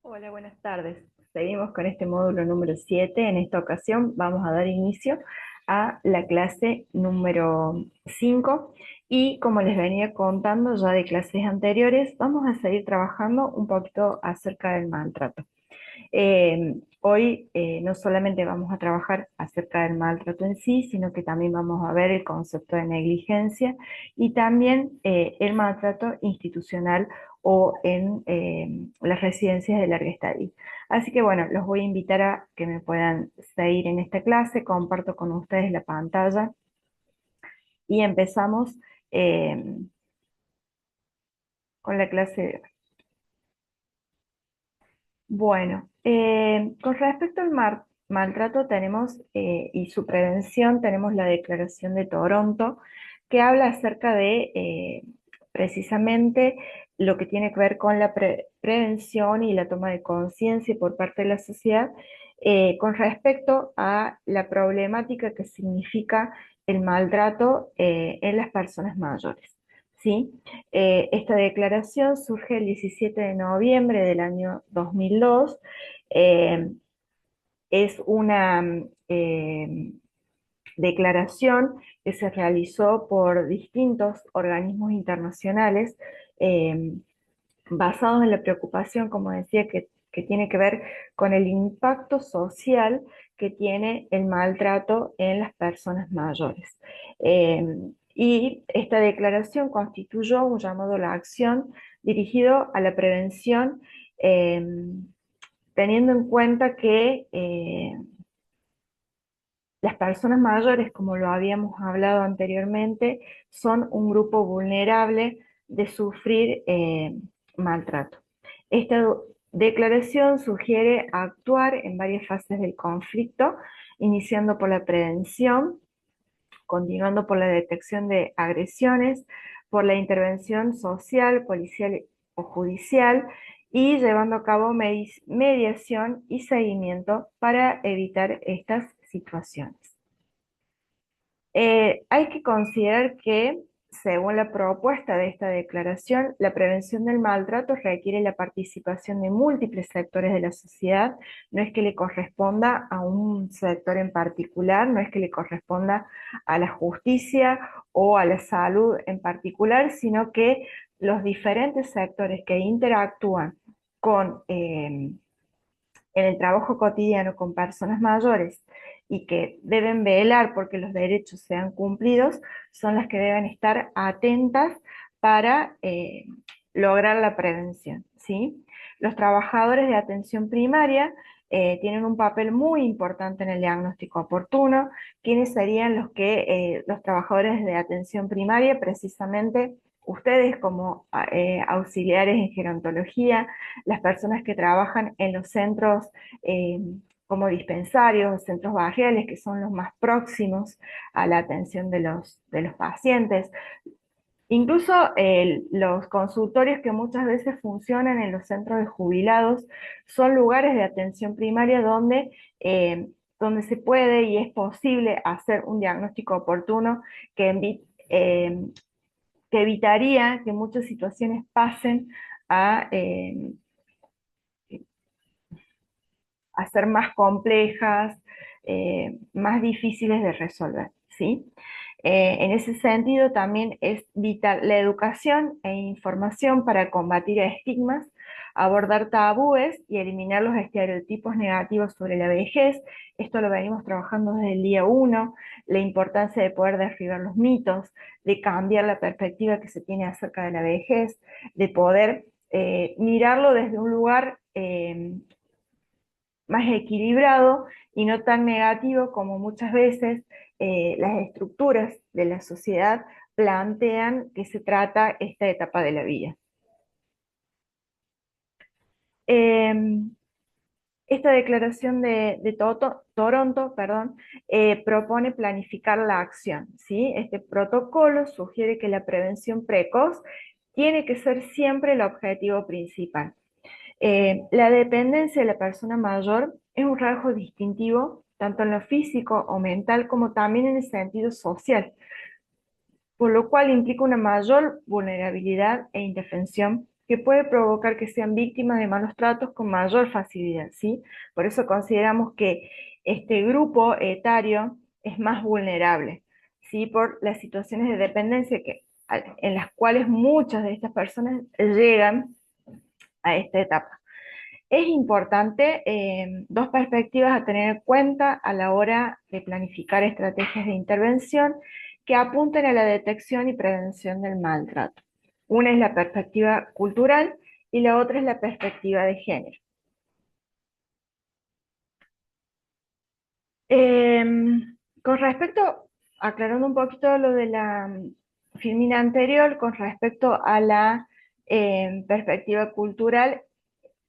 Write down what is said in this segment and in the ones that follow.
Hola, buenas tardes. Seguimos con este módulo número 7. En esta ocasión vamos a dar inicio a la clase número 5 y como les venía contando ya de clases anteriores, vamos a seguir trabajando un poquito acerca del maltrato. Hoy no solamente vamos a trabajar acerca del maltrato en sí, sino que también vamos a ver el concepto de negligencia y también el maltrato institucional o en las residencias de larga estadía. Así que bueno, los voy a invitar a que me puedan seguir en esta clase, comparto con ustedes la pantalla y empezamos eh, con la clase de hoy. Bueno, con respecto al maltrato tenemos y su prevención, tenemos la Declaración de Toronto, que habla acerca de precisamente lo que tiene que ver con la prevención y la toma de conciencia por parte de la sociedad con respecto a la problemática que significa el maltrato en las personas mayores. ¿Sí? Esta declaración surge el 17 de noviembre del año 2002. eh, es una declaración que se realizó por distintos organismos internacionales eh, basados en la preocupación, como decía, que tiene que ver con el impacto social que tiene el maltrato en las personas mayores. Eh, y esta declaración constituyó un llamado a la acción dirigido a la prevención, eh, teniendo en cuenta que las personas mayores, como lo habíamos hablado anteriormente, son un grupo vulnerable de sufrir maltrato. Esta declaración sugiere actuar en varias fases del conflicto, iniciando por la prevención, continuando por la detección de agresiones, por la intervención social, policial o judicial, y llevando a cabo mediación y seguimiento para evitar estas situaciones. Hay que considerar que, según la propuesta de esta declaración, la prevención del maltrato requiere la participación de múltiples sectores de la sociedad, no es que le corresponda a un sector en particular, no es que le corresponda a la justicia o a la salud en particular, sino que los diferentes sectores que interactúan con en el trabajo cotidiano con personas mayores y que deben velar porque los derechos sean cumplidos, son las que deben estar atentas para lograr la prevención, ¿sí? Los trabajadores de atención primaria tienen un papel muy importante en el diagnóstico oportuno. ¿Quiénes serían los trabajadores de atención primaria? Precisamente ustedes como auxiliares en gerontología, las personas que trabajan en los centros eh, como dispensarios, centros barriales, que son los más próximos a la atención de los pacientes. Incluso los consultorios que muchas veces funcionan en los centros de jubilados son lugares de atención primaria donde se puede y es posible hacer un diagnóstico oportuno eh, que evitaría que muchas situaciones pasen a, a ser más complejas, más difíciles de resolver, ¿sí? En ese sentido, también es vital la educación e información para combatir estigmas, abordar tabúes y eliminar los estereotipos negativos sobre la vejez. Esto lo venimos trabajando desde el día uno, la importancia de poder derribar los mitos, de cambiar la perspectiva que se tiene acerca de la vejez, de poder mirarlo desde un lugar más equilibrado y no tan negativo como muchas veces las estructuras de la sociedad plantean que se trata esta etapa de la vida. Eh, Esta declaración de Toronto, perdón, propone planificar la acción, ¿sí? Este protocolo sugiere que la prevención precoz tiene que ser siempre el objetivo principal. La dependencia de la persona mayor es un rasgo distintivo, tanto en lo físico o mental, como también en el sentido social, por lo cual implica una mayor vulnerabilidad e indefensión que puede provocar que sean víctimas de malos tratos con mayor facilidad, ¿sí? Por eso consideramos que este grupo etario es más vulnerable, ¿sí? Por las situaciones de dependencia en las cuales muchas de estas personas llegan a esta etapa. Es importante dos perspectivas a tener en cuenta a la hora de planificar estrategias de intervención que apunten a la detección y prevención del maltrato. Una es la perspectiva cultural y la otra es la perspectiva de género. Eh, con respecto, aclarando un poquito lo de la filmina anterior, con respecto a la perspectiva cultural,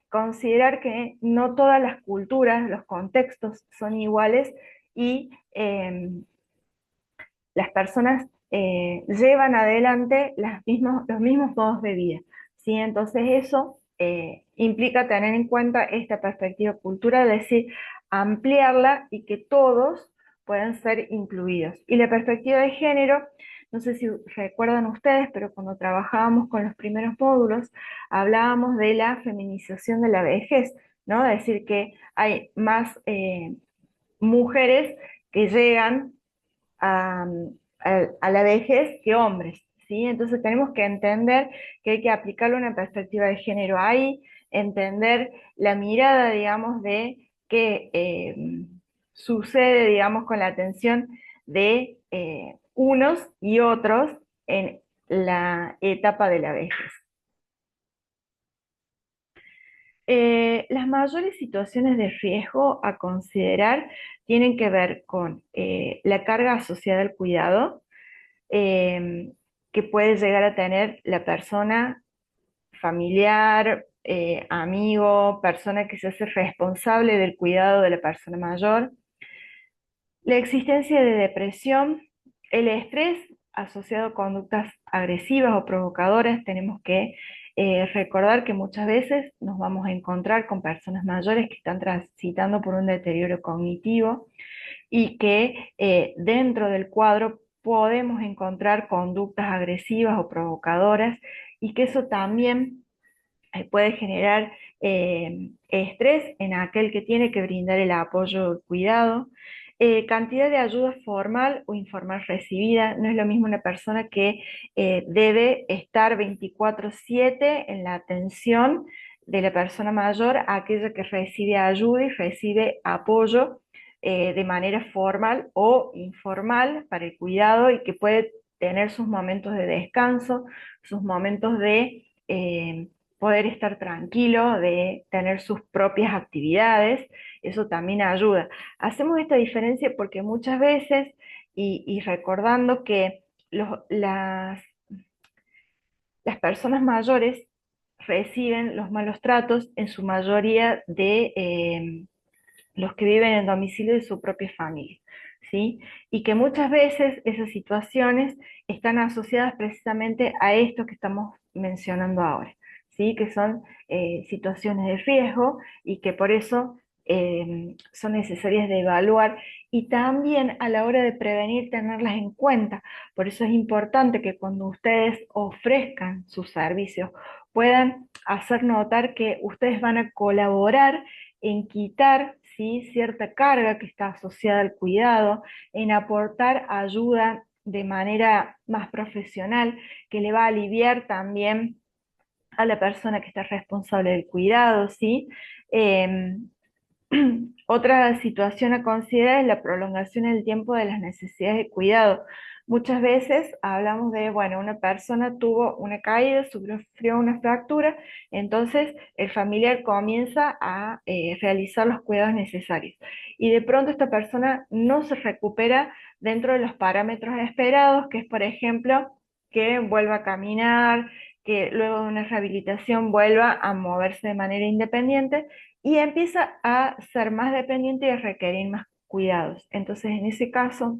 considerar que no todas las culturas, los contextos son iguales y las personas llevan adelante los mismos modos de vida, ¿sí? Entonces eso implica tener en cuenta esta perspectiva cultural, es decir, ampliarla y que todos puedan ser incluidos. Y la perspectiva de género, no sé si recuerdan ustedes, pero cuando trabajábamos con los primeros módulos, hablábamos de la feminización de la vejez, ¿no? Es decir, que hay más mujeres que llegan a, a la vejez que hombres, ¿sí? Entonces tenemos que entender que hay que aplicarle una perspectiva de género ahí, entender la mirada, digamos, de qué sucede, digamos, con la atención de unos y otros en la etapa de la vejez. Las mayores situaciones de riesgo a considerar tienen que ver con la carga asociada al cuidado, eh, que puede llegar a tener la persona familiar, amigo, persona que se hace responsable del cuidado de la persona mayor, la existencia de depresión, el estrés asociado a conductas agresivas o provocadoras. Tenemos que recordar que muchas veces nos vamos a encontrar con personas mayores que están transitando por un deterioro cognitivo y que dentro del cuadro podemos encontrar conductas agresivas o provocadoras y que eso también puede generar estrés en aquel que tiene que brindar el apoyo o el cuidado. Cantidad de ayuda formal o informal recibida. No es lo mismo una persona que debe estar 24/7 en la atención de la persona mayor a aquella que recibe ayuda y recibe apoyo de manera formal o informal para el cuidado y que puede tener sus momentos de descanso, sus momentos de poder estar tranquilo, de tener sus propias actividades. Eso también ayuda. Hacemos esta diferencia porque muchas veces, y recordando que las personas mayores reciben los malos tratos en su mayoría de los que viven en domicilio de su propia familia, ¿sí? Y que muchas veces esas situaciones están asociadas precisamente a esto que estamos mencionando ahora, ¿sí? Que son situaciones de riesgo y que por eso son necesarias de evaluar y también a la hora de prevenir tenerlas en cuenta. Por eso es importante que cuando ustedes ofrezcan sus servicios puedan hacer notar que ustedes van a colaborar en quitar, ¿sí?, cierta carga que está asociada al cuidado, en aportar ayuda de manera más profesional, que le va a aliviar también a la persona que está responsable del cuidado, ¿sí? Eh, Otra situación a considerar es la prolongación en el tiempo de las necesidades de cuidado. Muchas veces hablamos de, bueno, una persona tuvo una caída, sufrió una fractura, entonces el familiar comienza a realizar los cuidados necesarios. Y de pronto esta persona no se recupera dentro de los parámetros esperados, que es, por ejemplo, que vuelva a caminar, que luego de una rehabilitación vuelva a moverse de manera independiente y empieza a ser más dependiente y a requerir más cuidados. Entonces, en ese caso,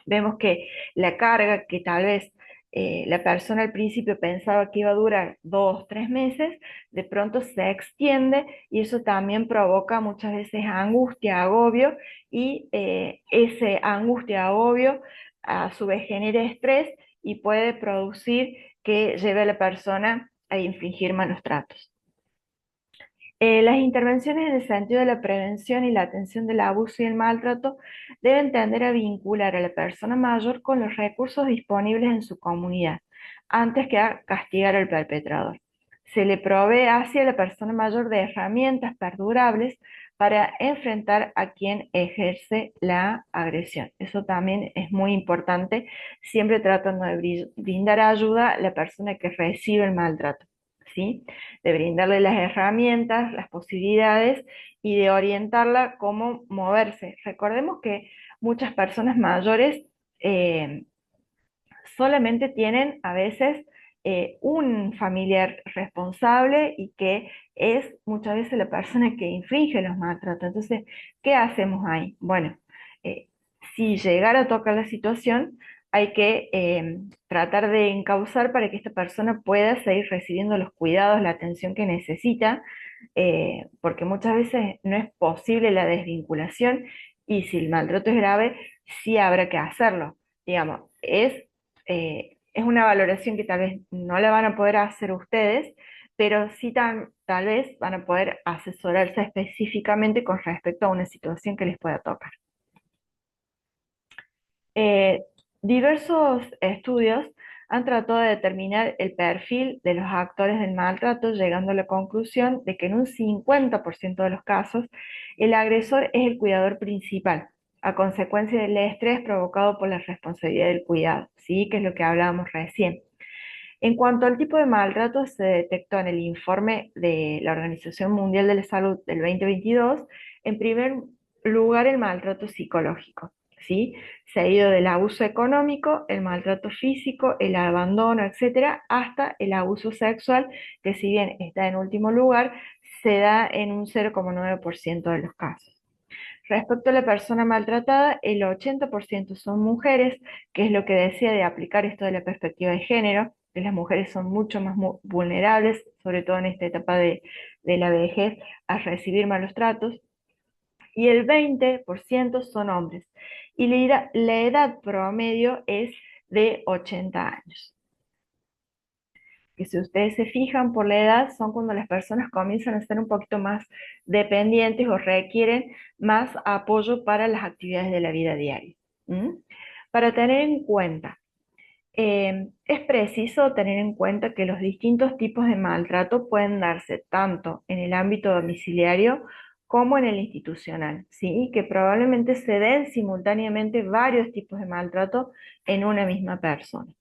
vemos que la carga que tal vez la persona al principio pensaba que iba a durar 2, 3 meses, de pronto se extiende y eso también provoca muchas veces angustia, agobio y ese angustia, agobio a su vez genera estrés y puede producir que lleve a la persona a infringir malos tratos. Las intervenciones en el sentido de la prevención y la atención del abuso y el maltrato deben tender a vincular a la persona mayor con los recursos disponibles en su comunidad, antes que a castigar al perpetrador. Se le provee así a la persona mayor de herramientas perdurables para enfrentar a quien ejerce la agresión. Eso también es muy importante, siempre tratando de brindar ayuda a la persona que recibe el maltrato, ¿sí? De brindarle las herramientas, las posibilidades y de orientarla cómo moverse. Recordemos que muchas personas mayores eh, solamente tienen a veces un familiar responsable y que es muchas veces la persona que infringe los maltratos. Entonces, ¿qué hacemos ahí? Bueno, eh, si llegara a tocar la situación, hay que tratar de encauzar para que esta persona pueda seguir recibiendo los cuidados, la atención que necesita, porque muchas veces no es posible la desvinculación y si el maltrato es grave, sí habrá que hacerlo. Digamos, es una valoración que tal vez no la van a poder hacer ustedes, pero sí tal vez van a poder asesorarse específicamente con respecto a una situación que les pueda tocar. Eh, Diversos estudios han tratado de determinar el perfil de los actores del maltrato, llegando a la conclusión de que en un 50% de los casos el agresor es el cuidador principal, a consecuencia del estrés provocado por la responsabilidad del cuidado, ¿sí? Que es lo que hablábamos recién. En cuanto al tipo de maltrato, se detectó en el informe de la Organización Mundial de la Salud del 2022, en primer lugar, el maltrato psicológico, ¿sí? Seguido del abuso económico, el maltrato físico, el abandono, etcétera, hasta el abuso sexual, que si bien está en último lugar, se da en un 0,9% de los casos. Respecto a la persona maltratada, el 80% son mujeres, que es lo que decía de aplicar esto de la perspectiva de género, que las mujeres son mucho más vulnerables, sobre todo en esta etapa de la vejez, a recibir malos tratos, y el 20% son hombres, y la edad promedio es de 80 años. Que si ustedes se fijan por la edad, son cuando las personas comienzan a ser un poquito más dependientes o requieren más apoyo para las actividades de la vida diaria. ¿Mm? Para tener en cuenta, es preciso tener en cuenta que los distintos tipos de maltrato pueden darse tanto en el ámbito domiciliario como en el institucional, ¿sí? Que probablemente se den simultáneamente varios tipos de maltrato en una misma persona.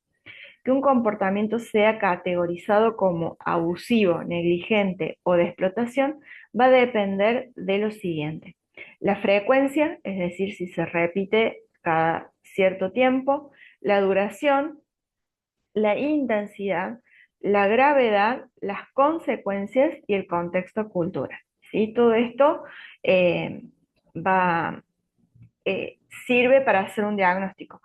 Que un comportamiento sea categorizado como abusivo, negligente o de explotación va a depender de lo siguiente. La frecuencia, es decir, si se repite cada cierto tiempo, la duración, la intensidad, la gravedad, las consecuencias y el contexto cultural. ¿Sí? Todo esto eh, va, sirve para hacer un diagnóstico.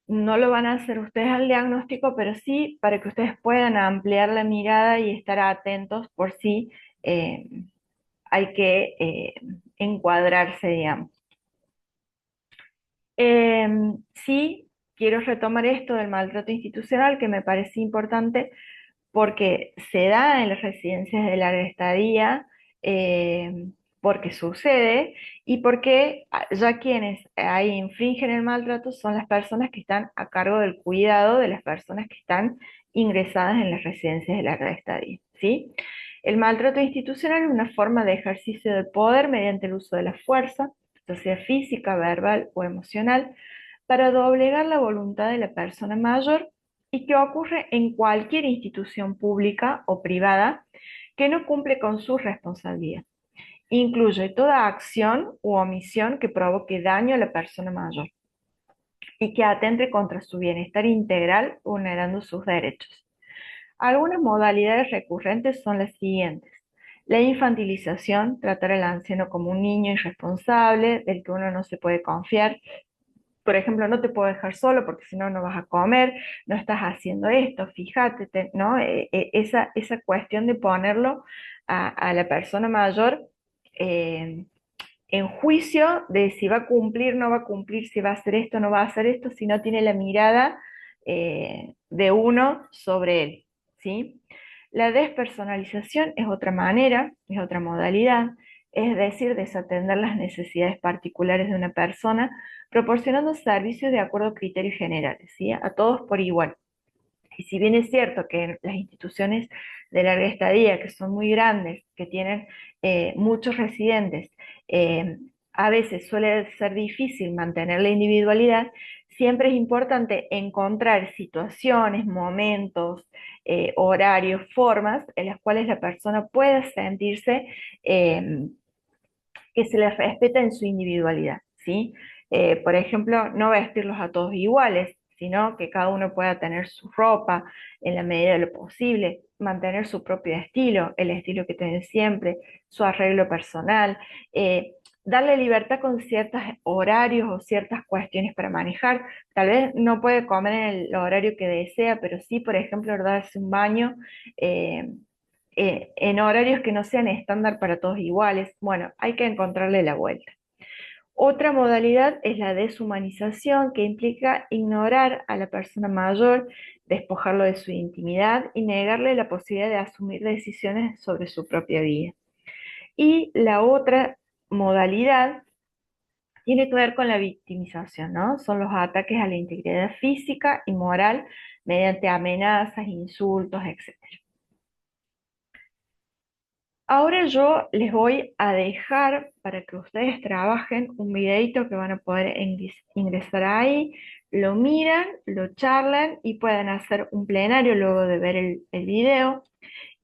No lo van a hacer ustedes al diagnóstico, pero sí para que ustedes puedan ampliar la mirada y estar atentos por si eh, hay que encuadrarse, digamos. Sí, quiero retomar esto del maltrato institucional, que me parece importante porque se da en las residencias de larga estadía, eh, porque sucede y porque ya quienes ahí infringen el maltrato son las personas que están a cargo del cuidado de las personas que están ingresadas en las residencias de larga estadía, ¿sí? El maltrato institucional es una forma de ejercicio del poder mediante el uso de la fuerza, ya sea física, verbal o emocional, para doblegar la voluntad de la persona mayor y que ocurre en cualquier institución pública o privada que no cumple con su responsabilidad. Incluye toda acción u omisión que provoque daño a la persona mayor y que atente contra su bienestar integral, vulnerando sus derechos. Algunas modalidades recurrentes son las siguientes. La infantilización, tratar al anciano como un niño irresponsable, del que uno no se puede confiar. Por ejemplo, no te puedo dejar solo porque si no, no vas a comer, no estás haciendo esto, fíjate, ¿no? Esa cuestión de ponerlo a la persona mayor eh, en juicio de si va a cumplir, no va a cumplir, si va a hacer esto, no va a hacer esto, si no tiene la mirada de uno sobre él, ¿sí? La despersonalización es otra manera, es otra modalidad, es decir, desatender las necesidades particulares de una persona, proporcionando servicios de acuerdo a criterios generales, ¿sí? A todos por igual. Y si bien es cierto que las instituciones de larga estadía, que son muy grandes, que tienen muchos residentes, eh, a veces suele ser difícil mantener la individualidad, siempre es importante encontrar situaciones, momentos, horarios, formas en las cuales la persona pueda sentirse eh, que se les respeta en su individualidad, ¿sí? Por ejemplo, no vestirlos a todos iguales, sino que cada uno pueda tener su ropa en la medida de lo posible, mantener su propio estilo, el estilo que tienen siempre, su arreglo personal, darle libertad con ciertos horarios o ciertas cuestiones para manejar. Tal vez no puede comer en el horario que desea, pero sí, por ejemplo, darse un baño. eh, en horarios que no sean estándar para todos iguales. Bueno, hay que encontrarle la vuelta. Otra modalidad es la deshumanización, que implica ignorar a la persona mayor, despojarlo de su intimidad y negarle la posibilidad de asumir decisiones sobre su propia vida. Y la otra modalidad tiene que ver con la victimización, ¿no? Son los ataques a la integridad física y moral mediante amenazas, insultos, etc. Ahora yo les voy a dejar para que ustedes trabajen un videito que van a poder ingresar ahí, lo miran, lo charlan y pueden hacer un plenario luego de ver el video.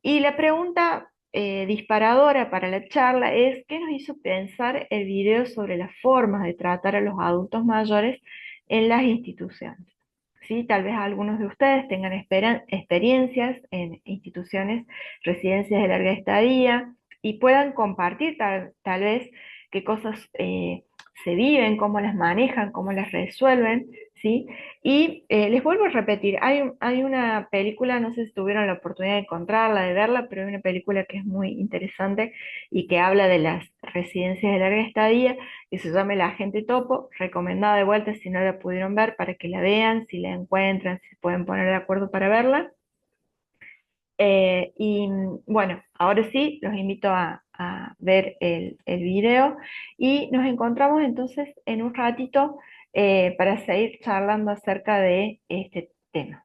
Y la pregunta disparadora para la charla es: ¿qué nos hizo pensar el video sobre las formas de tratar a los adultos mayores en las instituciones? ¿Sí? Tal vez algunos de ustedes tengan experiencias en instituciones, residencias de larga estadía y puedan compartir tal vez qué cosas se viven, cómo las manejan, cómo las resuelven, ¿sí? Y les vuelvo a repetir, hay una película, no sé si tuvieron la oportunidad de encontrarla, de verla, pero hay una película que es muy interesante y que habla de las residencias de larga estadía, que se llama El Agente Topo, recomendada de vuelta si no la pudieron ver para que la vean, si la encuentran, si se pueden poner de acuerdo para verla. Y bueno, ahora sí, los invito a ver el video y nos encontramos entonces en un ratito para seguir charlando acerca de este tema.